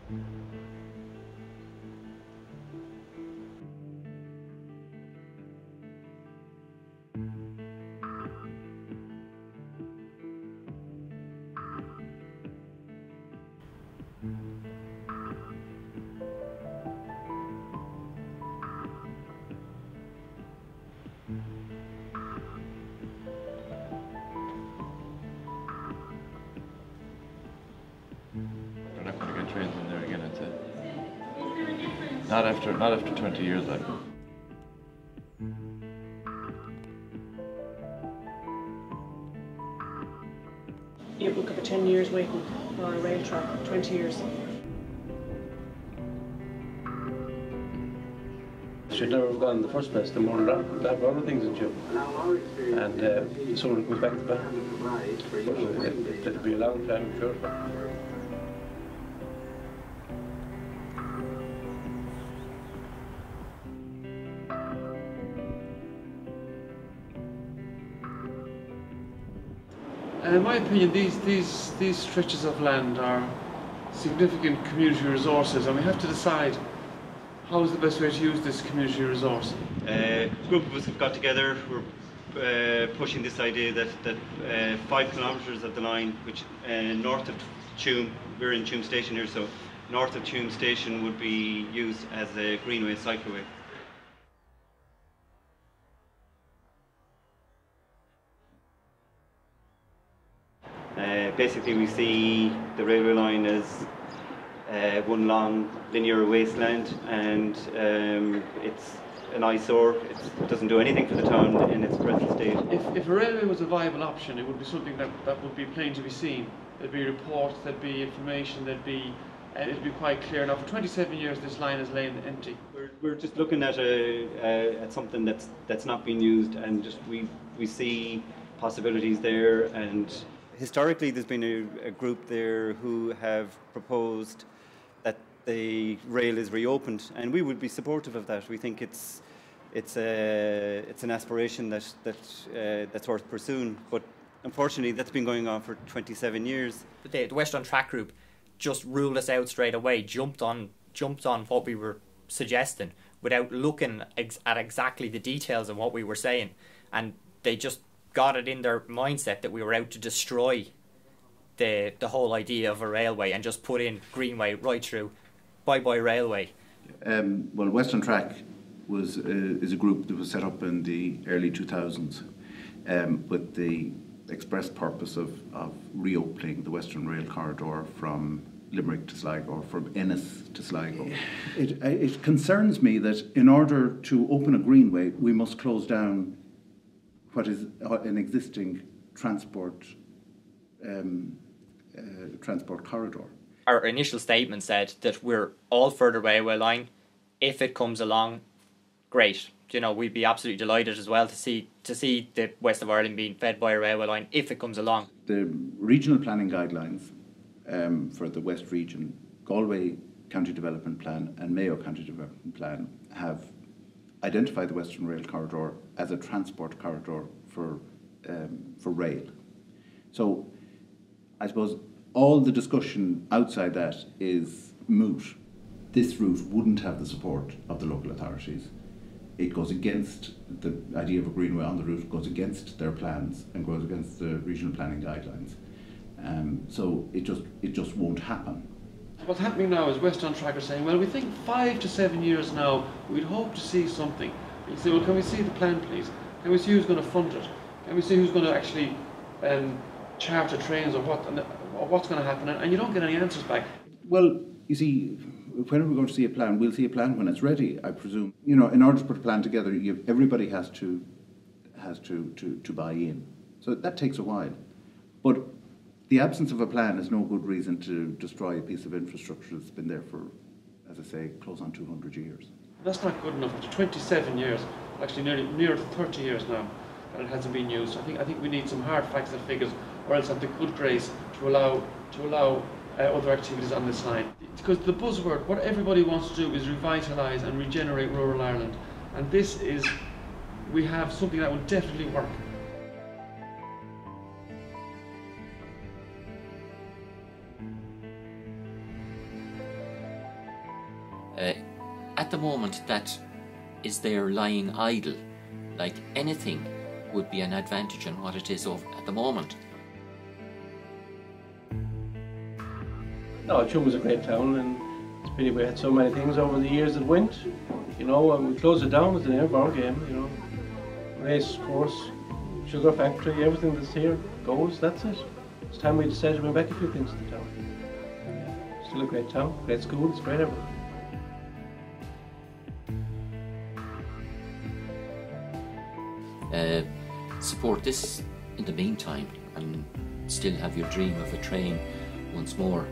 We're not going to get trains in there again, I'd say. Not after 20 years, like. You look at 10 years waiting for a rail track, 20 years. Should never have gone in the first place. The more that other things in June. And someone goes back to back. It'll be a long time, I'm sure. In my opinion, these stretches of land are significant community resources, and we have to decide how is the best way to use this community resource. A group of us have got together. We're pushing this idea that 5 kilometres of the line, which north of Tuam, we're in Tuam Station here, so north of Tuam Station would be used as a Greenway cycleway. Basically, we see the railway line as one long linear wasteland, and it's an eyesore. It doesn't do anything for the town in its present state. If a railway was a viable option, it would be something that would be plain to be seen. There'd be reports, there'd be information, it'd be quite clear. Now, for 27 years, this line has lain empty. We're just looking at something that's not being used, and just we see possibilities there. And historically, there's been a group there who have proposed that the rail is reopened, and we would be supportive of that. We think it's an aspiration that's worth pursuing, but unfortunately, that's been going on for 27 years. The Western Track Group just ruled us out straight away, jumped on what we were suggesting without looking at exactly the details of what we were saying, and they just got it in their mindset that we were out to destroy the whole idea of a railway and just put in Greenway right through. Bye-bye railway. Well, Western Track is a group that was set up in the early 2000s with the express purpose of reopening the Western Rail corridor from Limerick to Sligo, from Ennis to Sligo. It concerns me that in order to open a Greenway, we must close down what is an existing transport corridor. Our initial statement said that we're all for the railway line. If it comes along, great. You know, we'd be absolutely delighted as well to see the west of Ireland being fed by a railway line if it comes along. The regional planning guidelines for the West region, Galway County Development Plan and Mayo County Development Plan have identified the Western Rail Corridor as a transport corridor for rail. So I suppose all the discussion outside that is moot. This route wouldn't have the support of the local authorities. It goes against the idea of a Greenway on the route, goes against their plans and goes against the regional planning guidelines. So it just won't happen. What's happening now is Western Track are saying, well, we think 5 to 7 years now, we'd hope to see something. You say, well, can we see the plan, please? Can we see who's going to fund it? Can we see who's going to actually charter trains or what's going to happen? And you don't get any answers back. Well, you see, when are we going to see a plan? We'll see a plan when it's ready, I presume. You know, in order to put a plan together, everybody has to buy in. So that takes a while. But the absence of a plan is no good reason to destroy a piece of infrastructure that's been there for, as I say, close on 200 years. That's not good enough. After 27 years, actually near 30 years now, and it hasn't been used. I think we need some hard facts and figures, or else have the good grace to allow other activities on this line. Because the buzzword, what everybody wants to do is revitalise and regenerate rural Ireland, and we have something that will definitely work. At the moment, that is there lying idle, like anything would be an advantage on what it is at the moment. No, Tuam was a great town, and it's a pity we had so many things over the years that went. You know, and we closed it down with the name of our game, you know. Race course, sugar factory, everything that's here goes, that's it. It's time we decided to bring back a few things to the town. Still a great town, great school, it's great everything. Support this in the meantime and still have your dream of a train once more.